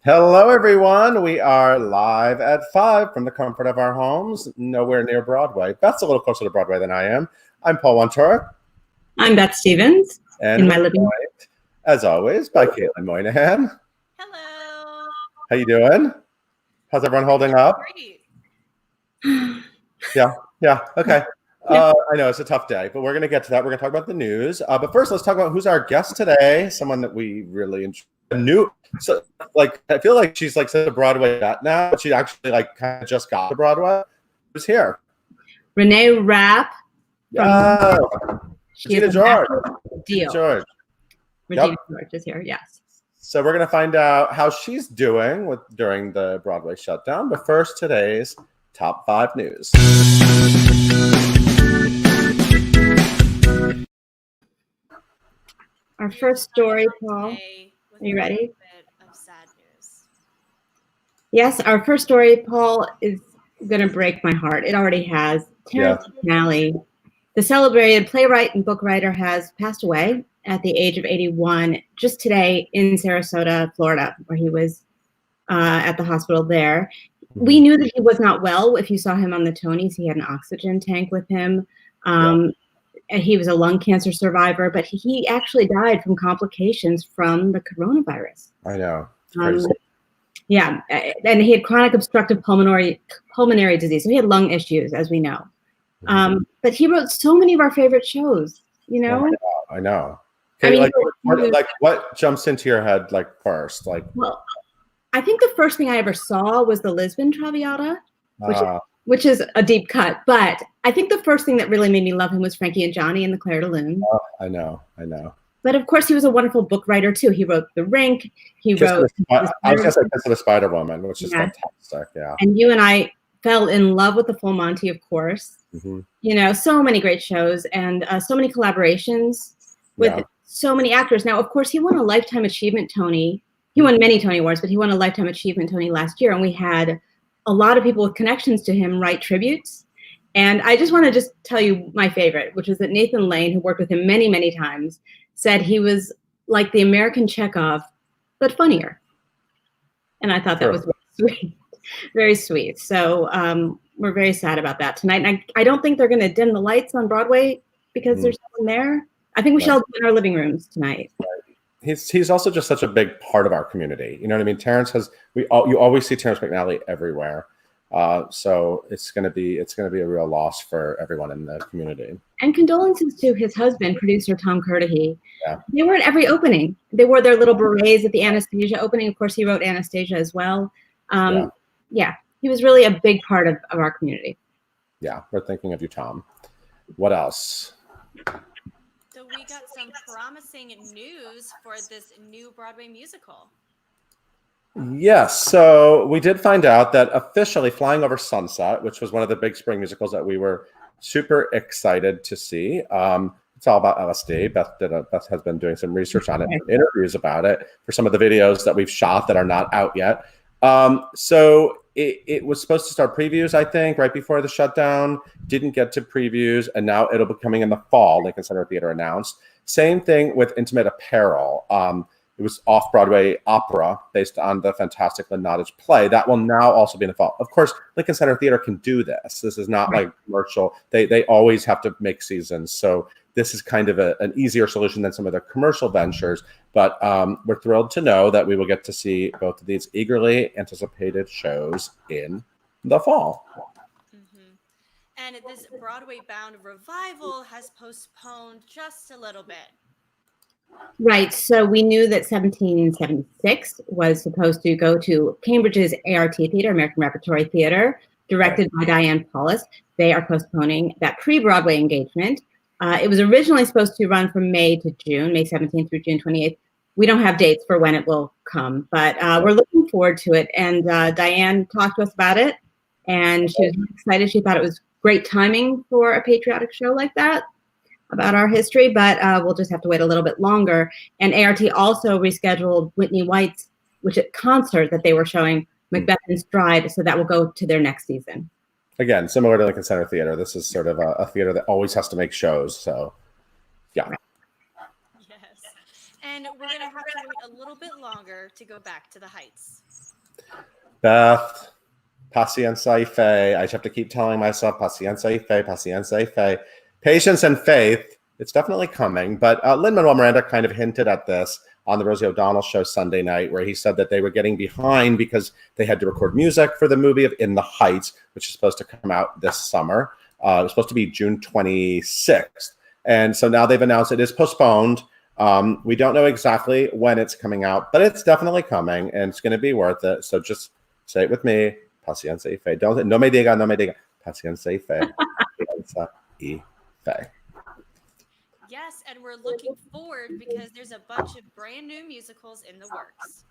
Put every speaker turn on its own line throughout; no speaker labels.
Hello, everyone. We are live at 5 from the comfort of our homes, nowhere near Broadway. Beth's a little closer to Broadway than I am. I'm Paul Wontor.
I'm Beth Stevens,
and
in my living room.
As always, by Caitlin Moynihan.
Hello.
How you doing? How's everyone holding up?
Great.
Yeah, okay. I know it's a tough day, but we're going to get to that. We're going to talk about the news. But first, let's talk about who's our guest today. Someone that we really enjoy. So like I feel like she's like such a Broadway vet now, but she actually like kind of just got to Broadway. Who's here?
Reneé Rapp.
Regina George.
Deal.
George.
Regina George is here, yes.
So we're gonna find out how she's doing during the Broadway shutdown. But first, today's top 5 news.
Our first story, Paul. Are you ready?
Of sad news.
Yes, our first story, Paul, is going to break my heart. It already has. Terrence McNally, the celebrated playwright and book writer, has passed away at the age of 81 just today in Sarasota, Florida, where he was at the hospital there. We knew that he was not well. If you saw him on the Tonys, he had an oxygen tank with him. And he was a lung cancer survivor, but he actually died from complications from the coronavirus.
I know. It's crazy.
Yeah, and he had chronic obstructive pulmonary disease. So he had lung issues, as we know. But he wrote so many of our favorite shows, you know?
I know. Okay, I mean, what jumps into your head first?
Well, I think the first thing I ever saw was the Lisbon Traviata, which is a deep cut. But I think the first thing that really made me love him was Frankie and Johnny and the Claire de Lune.
Oh, I know.
But of course, he was a wonderful book writer too. He wrote The Rink. I was
going to say Kiss of the Spider Woman, which is fantastic. Yeah.
And you and I fell in love with The Full Monty, of course.
Mm-hmm.
You know, so many great shows and so many collaborations with so many actors. Now, of course, he won a Lifetime Achievement Tony. He won many Tony Awards, but he won a Lifetime Achievement Tony last year. And we had a lot of people with connections to him write tributes. And I just want to tell you my favorite, which is that Nathan Lane, who worked with him many, many times, said he was like the American Chekhov, but funnier. And I thought that was very sweet. Very sweet. So we're very sad about that tonight. And I don't think they're going to dim the lights on Broadway because there's someone there. I think we shall be in our living rooms tonight.
He's also just such a big part of our community. You know what I mean? Terrence you always see Terrence McNally everywhere. So it's gonna be a real loss for everyone in the community.
And condolences to his husband, producer Tom Curtihy.
Yeah.
They were at every opening. They wore their little berets at the Anastasia opening. Of course, he wrote Anastasia as well. He was really a big part of our community.
Yeah, we're thinking of you, Tom. What else?
So we got some promising news for this new Broadway musical.
Yes, so we did find out that officially Flying Over Sunset, which was one of the big spring musicals that we were super excited to see. It's all about LSD. Beth has been doing some research on it, interviews about it for some of the videos that we've shot that are not out yet. So it was supposed to start previews, I think, right before the shutdown. Didn't get to previews, and now it'll be coming in the fall. Lincoln Center Theater announced. Same thing with Intimate Apparel. It was off-Broadway opera based on the fantastic Lynn Nottage play. That will now also be in the fall. Of course, Lincoln Center Theater can do this. This is not like commercial. They always have to make seasons. So this is kind of an easier solution than some of their commercial ventures. But we're thrilled to know that we will get to see both of these eagerly anticipated shows in the fall.
And this Broadway-bound revival has postponed just a little bit.
Right. So we knew that 1776 was supposed to go to Cambridge's ART Theater, American Repertory Theater, directed by Diane Paulus. They are postponing that pre-Broadway engagement. It was originally supposed to run from May to June, May 17th through June 28th. We don't have dates for when it will come, but we're looking forward to it. And Diane talked to us about it, and she was really excited. She thought it was great timing for a patriotic show like that about our history, but we'll just have to wait a little bit longer. And ART also rescheduled Whitney White's concert that they were showing, Macbeth in Stride, so that will go to their next season.
Again, similar to Lincoln Center Theater, this is sort of a theater that always has to make shows. So, yeah.
Yes. And we're going to have to wait a little bit longer to go back to the Heights.
Beth, paciencia y fe. I just have to keep telling myself paciencia y fe, paciencia y fe. Patience and faith. It's definitely coming. But Lin-Manuel Miranda kind of hinted at this on the Rosie O'Donnell show Sunday night, where he said that they were getting behind because they had to record music for the movie of In the Heights, which is supposed to come out this summer. It was supposed to be June 26th. And so now they've announced it is postponed. We don't know exactly when it's coming out, but it's definitely coming, and it's going to be worth it. So just say it with me. Paciencia y fe. Don't, no me diga, no me diga. Paciencia y fe. Paciencia y fe.
Yes, and we're looking forward because there's a bunch of brand new musicals in the works.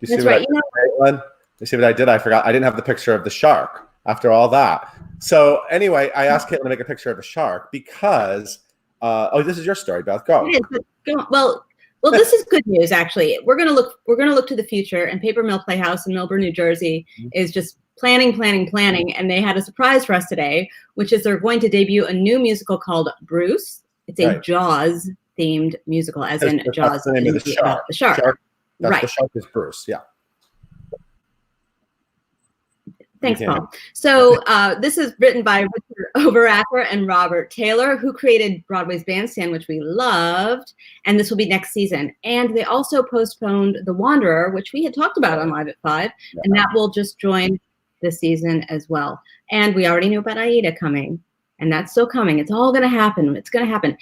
You see what I did, Caitlin? You see what I did? I forgot. I didn't have the picture of the shark after all that. So anyway, I asked Caitlin to make a picture of the shark because, this is your story, Beth. Go.
It is, well, this is good news. Actually, we're gonna look to the future. And Paper Mill Playhouse in Millburn, New Jersey, is just planning, and they had a surprise for us today, which is they're going to debut a new musical called Bruce. It's a Jaws themed musical, as in Jaws.
The name of the shark.
The shark.
Right. The shark is Bruce. Yeah.
Thanks, Paul. So this is written by Richard Overacker and Robert Taylor, who created Broadway's Bandstand, which we loved. And this will be next season. And they also postponed The Wanderer, which we had talked about on Live at 5. Yeah. And that will just join this season as well. And we already knew about Aida coming. And that's still coming. It's all going to happen. It's going to happen.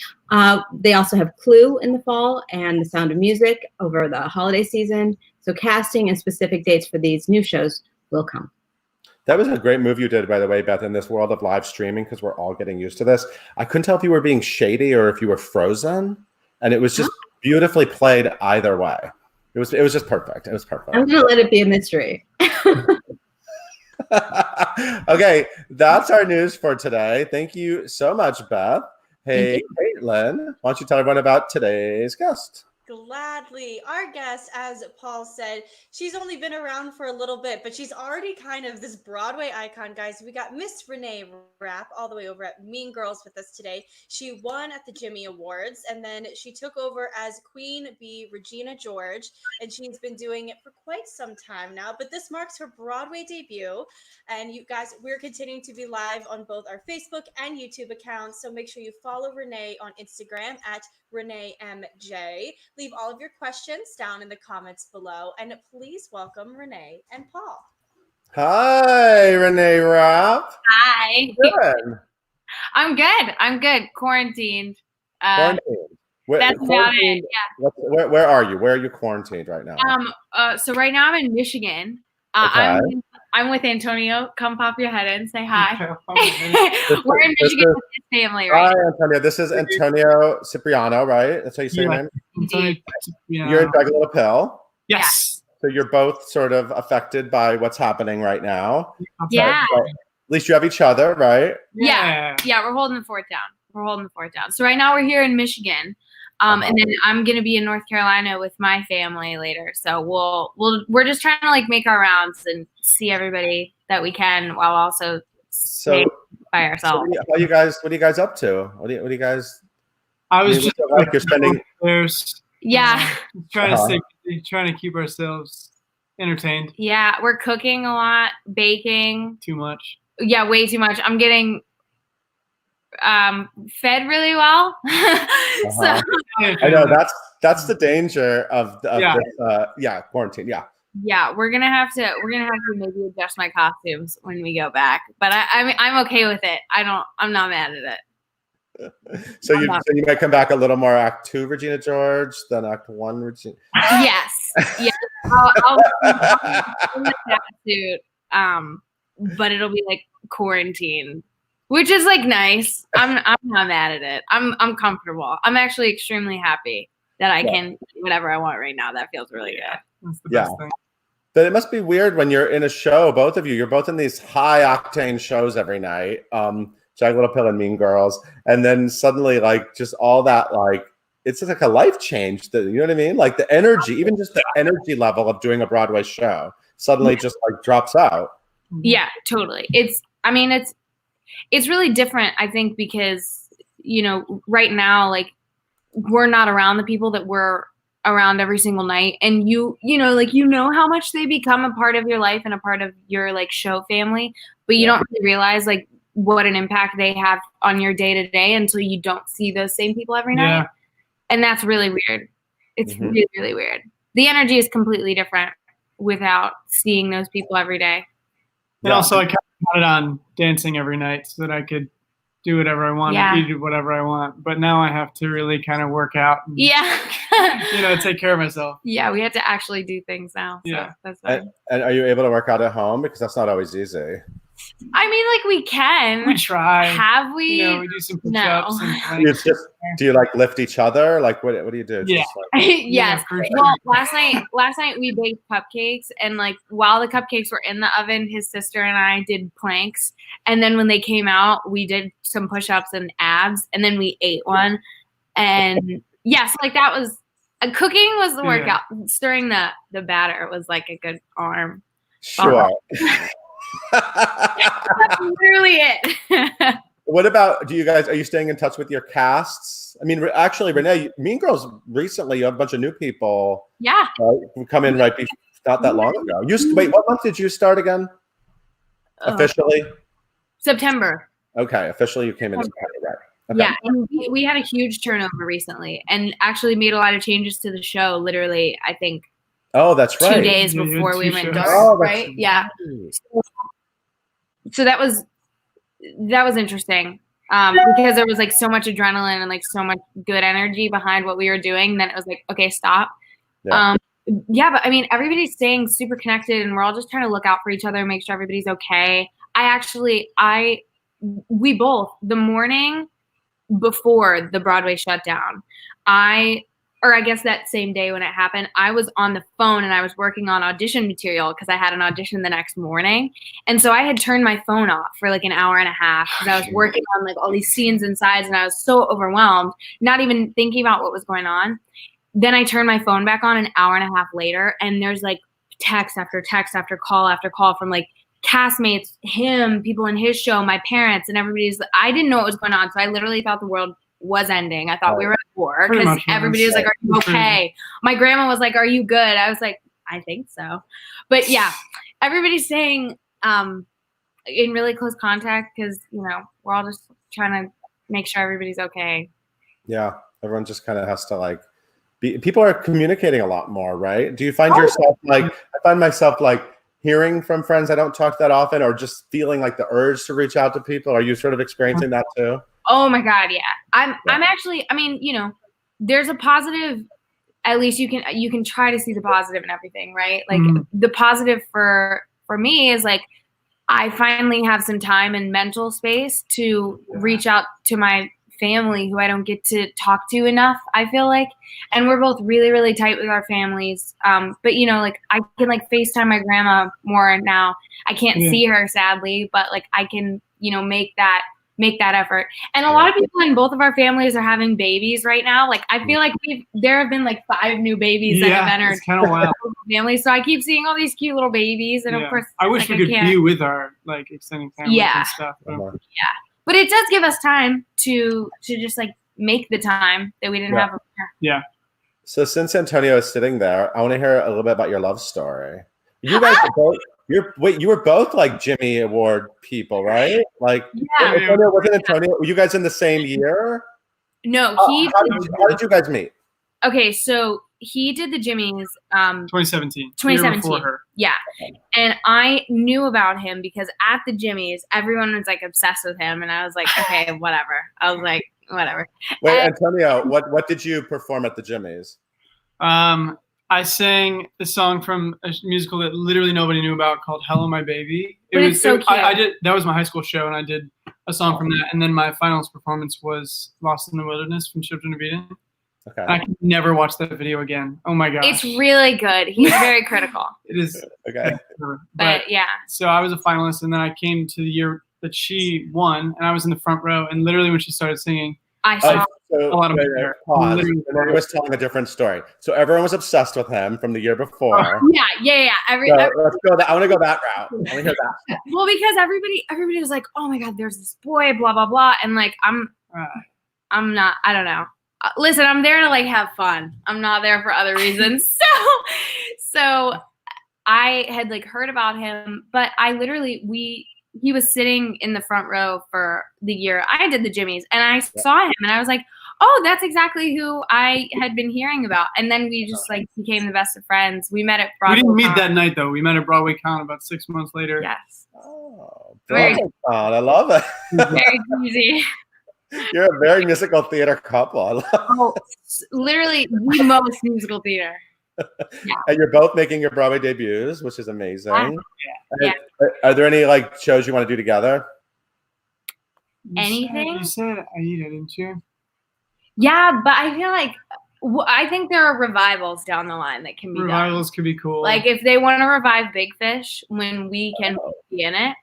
They also have Clue in the fall and The Sound of Music over the holiday season. So casting and specific dates for these new shows will come.
That was a great move you did, by the way, Beth, in this world of live streaming, because we're all getting used to this. I couldn't tell if you were being shady or if you were frozen. And it was just beautifully played either way. It was just perfect. It was perfect.
I'm going to let it be a mystery.
Okay, that's our news for today. Thank you so much, Beth. Hey, Caitlin, why don't you tell everyone about today's guest?
Gladly. Our guest, as Paul said, she's only been around for a little bit, but she's already kind of this Broadway icon, guys. We got Miss Reneé Rapp all the way over at Mean Girls with us today. She won at the Jimmy Awards, and then she took over as Queen Bee Regina George, and she's been doing it for quite some time now. But this marks her Broadway debut, and you guys, we're continuing to be live on both our Facebook and YouTube accounts, so make sure you follow Reneé on Instagram at ReneeMJ. Leave all of your questions down in the comments below, and please welcome Reneé and Paul.
Hi, Reneé Rapp.
Hi.
Good.
I'm good. Quarantined.
Quarantined.
That's about it. Yeah.
Where are you? Where are you quarantined right now?
So right now I'm in Michigan.
Okay.
I'm with Antonio. Come pop your head in, say hi. We're in Michigan with his family, right?
Hi, Antonio. This is Antonio Cipriano, right? That's how you say your name?
Indeed.
You're in Drag a Little Pill.
Yes.
So you're both sort of affected by what's happening right now.
Yeah.
So at least you have each other, right?
Yeah. We're holding the fort down. So right now we're here in Michigan. And then I'm gonna be in North Carolina with my family later. So we're just trying to like make our rounds and see everybody that we can while also staying by ourselves.
So what are you guys up to? What do you guys?
I was just
like you're spending.
Yeah.
Trying to stay busy, trying to keep ourselves entertained.
Yeah, we're cooking a lot, baking.
Too much.
Yeah, way too much. I'm getting fed really well. So
I know that's the danger of this quarantine.
Yeah, we're gonna have to maybe adjust my costumes when we go back, but I'm okay with it. I'm not mad at it.
So you might come back a little more Act 2 Regina George than Act 1 Regina.
Yes. I'll in the suit, but it'll be like quarantine, which is like nice. I'm not mad at it. I'm comfortable. I'm actually extremely happy that I can do whatever I want right now. That feels really good.
That's the best thing.
But it must be weird when you're in a show, both of you. You're both in these high octane shows every night. Jagged Little Pill and Mean Girls, and then suddenly like just all that, like it's just like a life change. You know what I mean? Like the energy, even just the energy level of doing a Broadway show suddenly just like drops out.
Yeah, totally. It's really different, I think, because right now, like we're not around the people that we're around every single night, and you know, like, you know how much they become a part of your life and a part of your like show family, but you don't really realize like what an impact they have on your day to day until you don't see those same people every night. And that's really weird. It's really, really weird. The energy is completely different without seeing those people every day.
And also, I kind of counted on dancing every night so that I could do whatever I want and eat whatever I want. But now I have to really kind of work out and, you know, take care of myself.
Yeah, we have to actually do things now. So that's fine.
And are you able to work out at home? Because that's not always easy.
I mean, like, we can.
We try.
Have we?
You know, we do some push-ups.
No.
And
Do you like lift each other? Like, what do you do?
Yeah.
Yes.
For sure.
Well, last night we baked cupcakes, and like while the cupcakes were in the oven, his sister and I did planks, and then when they came out, we did some push-ups and abs, and then we ate one, and so like that was cooking was the workout. Stirring the batter was like a good arm.
Sure.
That's literally it.
What about, are you staying in touch with your casts? I mean, actually, Renee, Mean Girls recently, you have a bunch of new people.
Yeah.
Who come in not that long ago. Wait, what month did you start again? Officially?
September.
Okay, officially you came in September, right? Okay.
Yeah, and we had a huge turnover recently, and actually made a lot of changes to the show. Literally, I think.
Oh, that's right.
2 days before we went dark, right? Yeah. So that was interesting because there was like so much adrenaline and like so much good energy behind what we were doing. Then it was like, okay, stop.
Yeah.
But I mean, everybody's staying super connected, and we're all just trying to look out for each other and make sure everybody's okay. We both, the morning before the Broadway shutdown, I guess that same day when it happened, I was on the phone and I was working on audition material because I had an audition the next morning. And so I had turned my phone off for like an hour and a half because I was working on like all these scenes and sides, and I was so overwhelmed, not even thinking about what was going on. Then I turned my phone back on an hour and a half later, and there's like text after call from like castmates, people in his show, my parents, and I didn't know what was going on. So I literally thought the world was ending. I thought we were at war because everybody was like, are you okay? My grandma was like, are you good? I was like, I think so. But yeah, everybody's staying in really close contact because, you know, we're all just trying to make sure everybody's okay.
Yeah, everyone just kind of has to like people are communicating a lot more, right? Do you find yourself like, I find myself like hearing from friends I don't talk that often, or just feeling like the urge to reach out to people? Are you sort of experiencing that too?
Oh my God, yeah. I'm actually, I mean, you know, there's a positive, at least you can try to see the positive in everything, right? Like the positive for me is like, I finally have some time and mental space to reach out to my family who I don't get to talk to enough, I feel like. And we're both really, really tight with our families. But you know, like I can like FaceTime my grandma more now. I can't see her sadly, but like I can, you know, make that effort. And a lot of people in both of our families are having babies right now. Like I feel like there have been like 5 new babies that have entered
the
family. So I keep seeing all these cute little babies, and of course
I wish we could be with our like extended family and stuff.
But it does give us time to just like make the time that we didn't have before.
Yeah.
So since Antonio is sitting there, I want to hear a little bit about your love story. You guys are both, you were both like Jimmy Award people, right? Like Antonio, were you guys in the same year?
No,
how did you guys meet?
Okay, so he did the Jimmys
2017.
2017. Yeah. And I knew about him because at the Jimmys, everyone was like obsessed with him. And I was like, okay, whatever. I was like, whatever.
Wait, Antonio, what did you perform at the Jimmys?
I sang a song from a musical that literally nobody knew about called Hello, My Baby.
It's so cute.
That was my high school show, and I did a song from that. And then my finals performance was Lost in the Wilderness from Children of Eden.
Okay.
I can never watch that video again. Oh my gosh.
It's really good. He's very critical.
It is.
Okay.
But yeah.
So I was a finalist, and then I came to the year that she won, and I was in the front row. And literally when she started singing,
I saw
a lot of
pause. I was telling a different story. So everyone was obsessed with him from the year before.
Yeah.
Let's go I want to go that route. I want to hear that.
Well, because everybody was like, oh my God, there's this boy, blah, blah, blah. And like, I'm not, I don't know. listen, I'm there to like have fun. I'm not there for other reasons. So I had like heard about him, but I literally, he was sitting in the front row for the year I did the Jimmys, and I saw him and I was like, oh, that's exactly who I had been hearing about. And then we just like became the best of friends. We met at Broadway.
We didn't meet that night though. We met at Broadway Con about 6 months later.
Yes.
Oh,
Very,
I love it.
very easy.
You're a very musical theater couple.
Literally the most musical theater. Yeah.
And you're both making your Broadway debuts, which is amazing.
Yeah.
Are there any like shows you want to do together?
Anything?
You said Aida, didn't you?
Yeah, but I feel like I think there are revivals down the line that can be
Revivals
done.
could be cool.
Like if they want to revive Big Fish when we can be in it.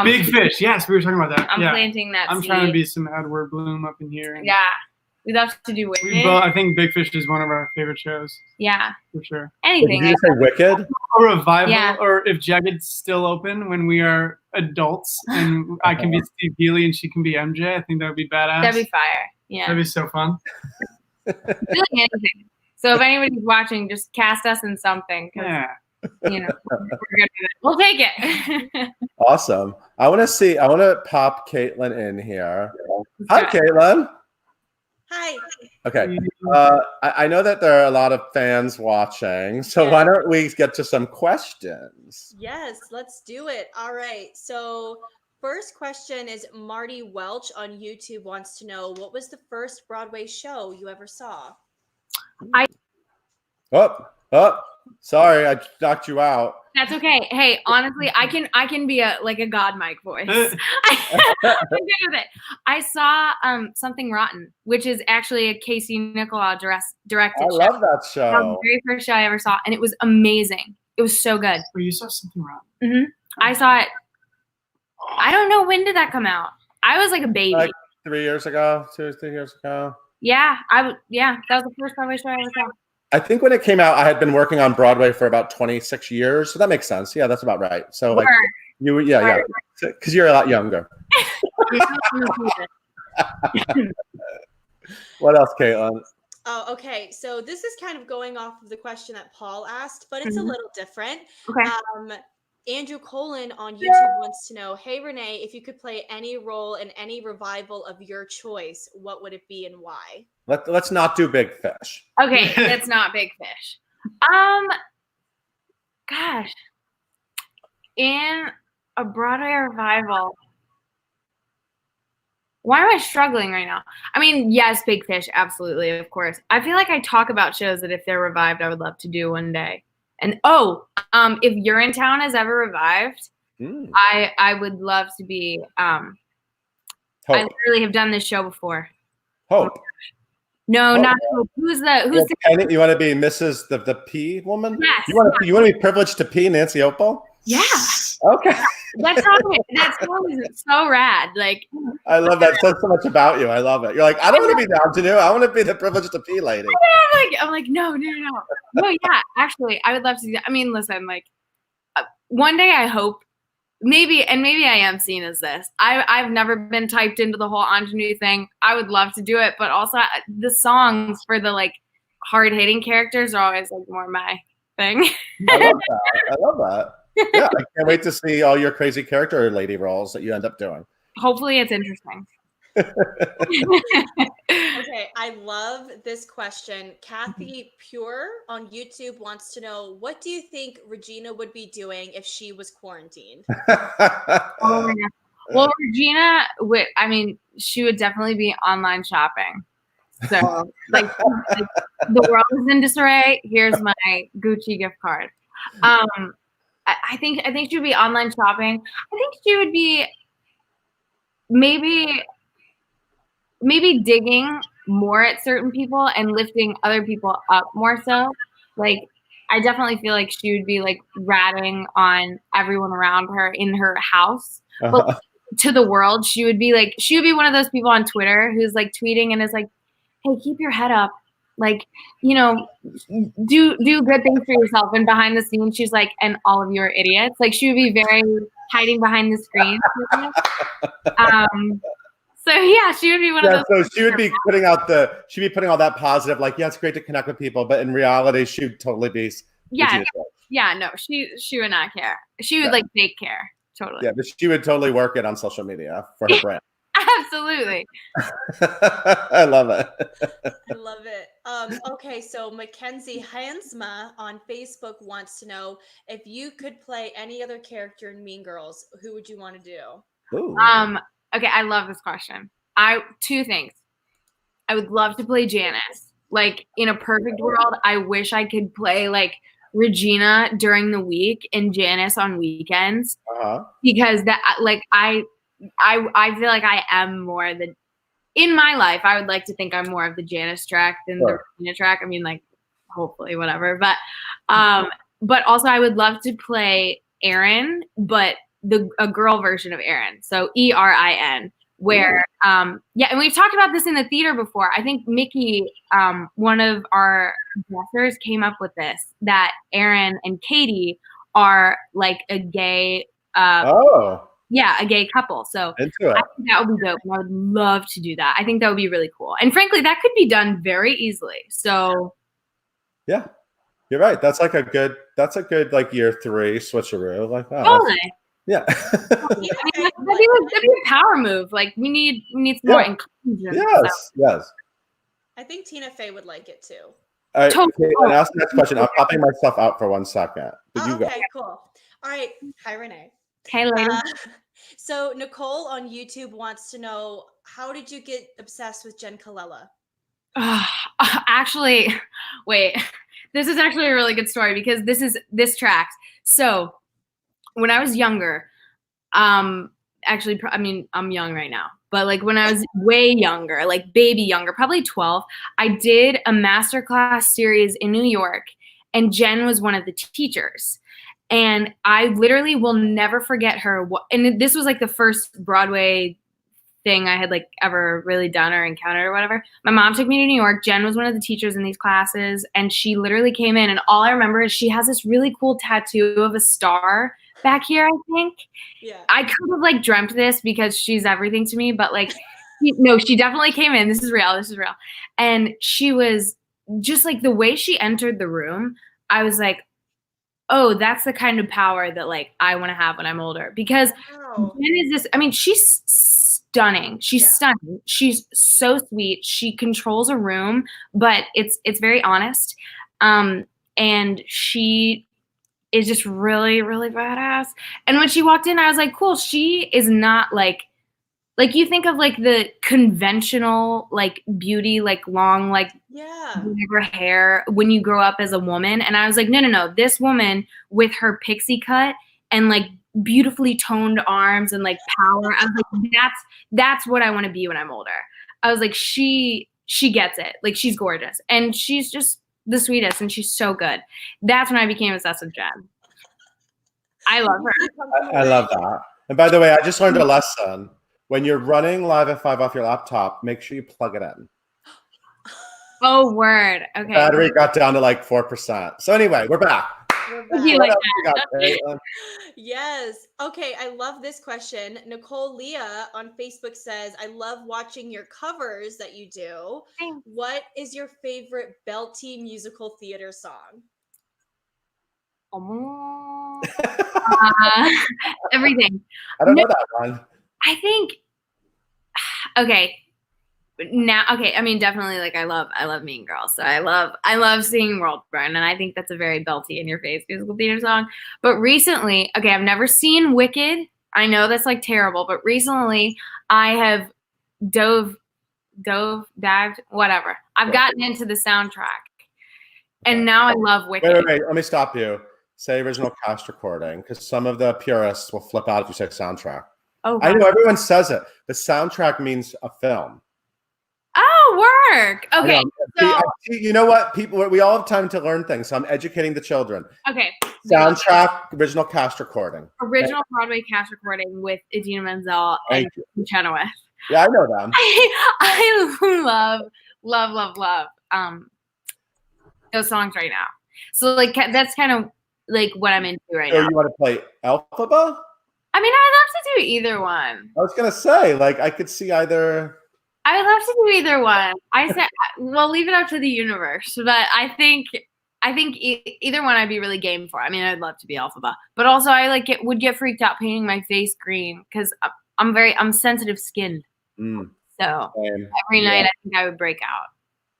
Big Fish, yes, we were talking about that.
I'm planting that
I'm
seed.
Trying to be some Edward Bloom up in here.
Yeah. We'd love to do Wicked.
I think Big Fish is one of our favorite shows.
Yeah.
For sure.
Anything.
Did you say Wicked?
A revival, or if Jagged's still open when we are adults and I can be Steve Healy and she can be MJ, I think that would be badass.
That'd be fire. Yeah.
That'd be so fun.
Really anything. So if anybody's watching, just cast us in something.
Yeah.
You know, we'll take it.
Awesome. I want to pop Caitlin in here. Hi, Caitlin.
Hi.
Okay. I know that there are a lot of fans watching, so why don't we get to some questions?
Yes, let's do it. All right. So first question is Marty Welch on YouTube wants to know, what was the first Broadway show you ever saw?
Sorry, I knocked you out.
That's okay. Hey, honestly, I can be a god mic voice. I'm good with it. I saw Something Rotten, which is actually a Casey Nicholaw directed show.
I love that show.
That was the very first show I ever saw, and it was amazing. It was so good.
Oh, you saw Something Rotten?
Mm-hmm. I saw it. I don't know, when did that come out? I was like a baby.
Like 3 years ago, 2 or 3 years ago.
Yeah, that was the first Broadway show I ever saw.
I think when it came out, I had been working on Broadway for about 26 years, so that makes sense. Yeah, that's about right. So like because you're a lot younger. What else, Caitlin?
Oh, okay. So this is kind of going off of the question that Paul asked, but it's a little different.
Okay.
Andrew Colin on YouTube wants to know, hey, Renee, if you could play any role in any revival of your choice, what would it be and why?
Let's not do Big Fish.
Okay, that's not Big Fish. Gosh. In a Broadway revival, why am I struggling right now? I mean, yes, Big Fish, absolutely, of course. I feel like I talk about shows that if they're revived, I would love to do one day. And if You're in Town is ever revived, I would love to be. I literally have done this show before.
Hope.
No, not Hope. Who's the
Penny, you want to be Mrs. the P woman?
Yes.
You want to be privileged to P Nancy Opal?
Yeah.
Okay.
That song is so rad. Like,
I love that. It says so much about you. I love it. You're like, I don't want to be the ingenue. I want to be the privileged to P lady.
I'm like, no. No, yeah, actually, I would love to do that. I mean, listen, like, one day I hope, maybe I am seen as this. I've never been typed into the whole ingenue thing. I would love to do it, but also the songs for the like hard-hitting characters are always like more my thing.
I love that. Yeah, I can't wait to see all your crazy character lady roles that you end up doing.
Hopefully it's interesting.
Okay, I love this question. Kathy Pure on YouTube wants to know, what do you think Regina would be doing if she was quarantined?
Well, Regina she would definitely be online shopping. So, like the world is in disarray. Here's my Gucci gift card. I think she would be online shopping. I think she would be maybe digging more at certain people and lifting other people up more so. Like, I definitely feel like she would be like ratting on everyone around her in her house. But to the world, she would be one of those people on Twitter who's like tweeting and is like, hey, keep your head up. Like, you know, do good things for yourself. And behind the scenes, she's like, and all of you are idiots. Like, she would be very hiding behind the screen. So yeah, she would be one of those.
So she would be putting out all that positive, like, yeah, it's great to connect with people, but in reality, she would totally be.
Yeah, no, she would not care. She would like fake care, totally.
Yeah, but she would totally work it on social media for her brand.
Absolutely.
I love it.
I love it. Okay, so Mackenzie Hansma on Facebook wants to know if you could play any other character in Mean Girls, who would you want to do?
Ooh.
Okay, I love this question. Two things. I would love to play Janice. Like in a perfect world, I wish I could play like Regina during the week and Janice on weekends. Because that like I feel like I am more in my life, I would like to think I'm more of the Janice track than the Regina track. I mean, like, hopefully, whatever. But also, I would love to play Erin, but a girl version of Erin. So Erin, where and we've talked about this in the theater before. I think Mickey, one of our dressers, came up with this, that Erin and Katie are like a gay a gay couple. So I think that would be dope. And I would love to do that. I think that would be really cool. And frankly, that could be done very easily. So
yeah, you're right. That's a good like year 3 switcheroo. Like, wow.
Totally.
Yeah.
That'd be a power move. Like we need some more inclusion.
Yes.
I think Tina Fey would like it too.
All right, okay, ask the next question. I'm popping myself out for 1 second.
Okay, cool. All right. Hi, Renee.
Hey, lady.
So Nicole on YouTube wants to know, how did you get obsessed with Jenn Colella?
Actually, wait. This is actually a really good story because this tracks. So when I was younger, actually, I mean, I'm young right now, but like when I was way younger, like baby younger, probably 12, I did a masterclass series in New York, and Jenn was one of the teachers. And I literally will never forget her. And this was like the first Broadway thing I had like ever really done or encountered or whatever. My mom took me to New York. Jenn was one of the teachers in these classes, and she literally came in, and all I remember is she has this really cool tattoo of a star back here, I think.
Yeah.
I could have like dreamt this because she's everything to me, but like, no, she definitely came in. This is real. And she was just like, the way she entered the room, I was like, oh, that's the kind of power that like I want to have when I'm older. Because Jenn is this, I mean, she's stunning. She's stunning. She's so sweet. She controls a room, but it's very honest. And she is just really, really badass. And when she walked in, I was like, cool, she is not like you think of like the conventional like beauty, like long, like whatever hair when you grow up as a woman. And I was like, no, this woman with her pixie cut and like beautifully toned arms and like power. I was like, that's what I want to be when I'm older. I was like, she gets it. Like she's gorgeous and she's just the sweetest and she's so good. That's when I became obsessed with Jenn. I love her.
I love that. And by the way, I just learned a lesson. When you're running Live at 5 off your laptop, make sure you plug it in.
Oh, word. Okay.
Battery got down to like 4%. So anyway, we're back.
Yes. Okay. I love this question. Nicole Leah on Facebook says, I love watching your covers that you do.
Thanks.
What is your favorite Belty musical theater song?
Everything.
I don't know that one.
I think, okay. Now, okay, I mean, definitely, like, I love Mean Girls. So I love singing World Burn, and I think that's a very belty in your face musical theater song. But recently, okay, I've never seen Wicked. I know that's like terrible, but recently I have dived, whatever. I've gotten into the soundtrack, and now I love Wicked.
Wait, let me stop you. Say original cast recording, because some of the purists will flip out if you say soundtrack.
Oh,
I know everyone says it. The soundtrack means a film.
Oh, work. Okay. So,
you know what? We all have time to learn things. So I'm educating the children.
Okay.
Soundtrack, original cast recording.
Original Broadway cast recording with Idina Menzel and Chenoweth.
Yeah, I know them.
I love those songs right now. So like that's kind of like what I'm into right now.
So you want to play Elphaba?
I mean, I'd love to do either one.
I was gonna say, like, I could see either.
I would love to do either one. I said, well, leave it up to the universe. But I think either one I'd be really game for. I mean, I'd love to be Elphaba, but also I would get freaked out painting my face green because I'm sensitive skinned. So every night I think I would break out.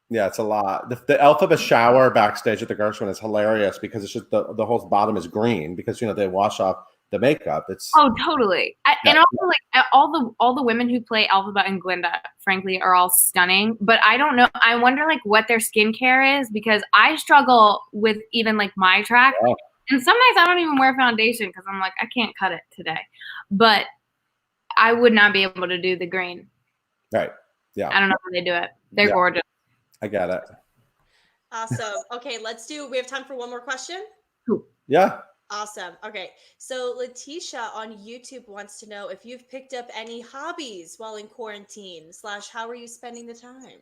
Yeah, it's a lot. The Elphaba shower backstage at the Gershwin is hilarious because it's just the whole bottom is green because they wash off the makeup. It's
totally. And also like all the women who play Elphaba and Glinda, frankly, are all stunning. But I don't know. I wonder like what their skincare is because I struggle with even like my track. Yeah. And some nights I don't even wear foundation because I'm like I can't cut it today. But I would not be able to do the green.
Right. Yeah.
I don't know how they do it. They're gorgeous.
I get it.
Awesome. Okay, we have time for one more question?
Cool.
Yeah.
Awesome. Okay. So Letitia on YouTube wants to know if you've picked up any hobbies while in quarantine / how are you spending the time?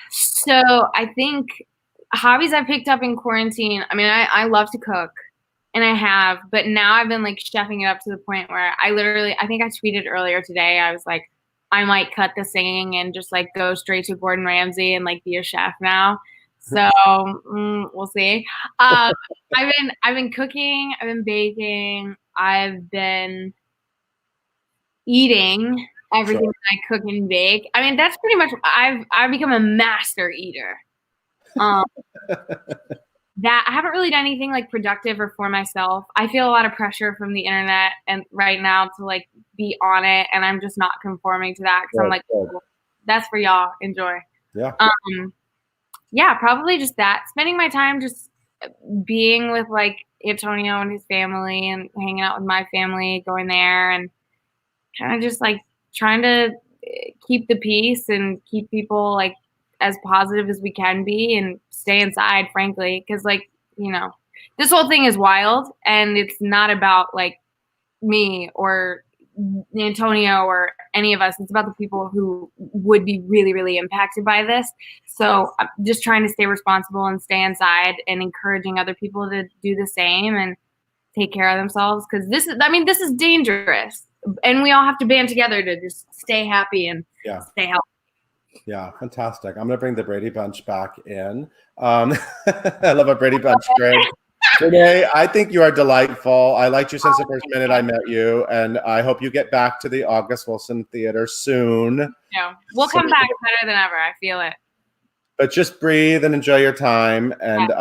So I think hobbies I picked up in quarantine. I mean, I love to cook and I have, but now I've been like chefing it up to the point where I think I tweeted earlier today. I was like, I might cut the singing and just like go straight to Gordon Ramsay and like be a chef now. So we'll see. I've been cooking. I've been baking. I've been eating everything that I cook and bake. I mean, that's pretty much. I've become a master eater. That I haven't really done anything like productive or for myself. I feel a lot of pressure from the internet and right now to like be on it, and I'm just not conforming to that because I'm like, that's for y'all. Enjoy.
Yeah.
Yeah, probably just that. Spending my time just being with like Antonio and his family and hanging out with my family, going there and kind of just like trying to keep the peace and keep people like as positive as we can be and stay inside, frankly, because like, this whole thing is wild and it's not about like me or Antonio or any of us. It's about the people who would be really, really impacted by this. So I'm just trying to stay responsible and stay inside and encouraging other people to do the same and take care of themselves. Because this is dangerous. And we all have to band together to just stay happy and stay healthy.
Yeah, fantastic. I'm going to bring the Brady Bunch back in. I love a Brady Bunch grid. Reneé, I think you are delightful. I liked you since the first minute I met you, and I hope you get back to the August Wilson Theater soon.
Yeah, we'll come back better than ever. I feel it.
But just breathe and enjoy your time, and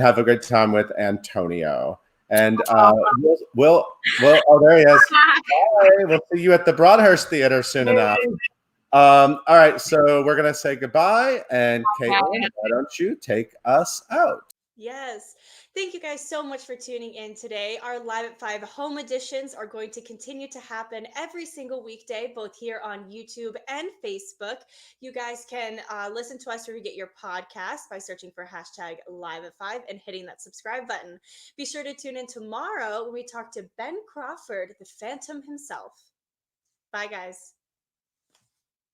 have a good time with Antonio. And we'll oh, there he is. Bye. We'll see you at the Broadhurst Theater soon enough. All right, so we're gonna say goodbye, and Caitlin, why don't you take us out?
Yes. Thank you guys so much for tuning in today. Our Live at 5 home editions are going to continue to happen every single weekday, both here on YouTube and Facebook. You guys can listen to us where you get your podcast by searching for #Live at 5 and hitting that subscribe button. Be sure to tune in tomorrow when we talk to Ben Crawford, the Phantom himself. Bye, guys.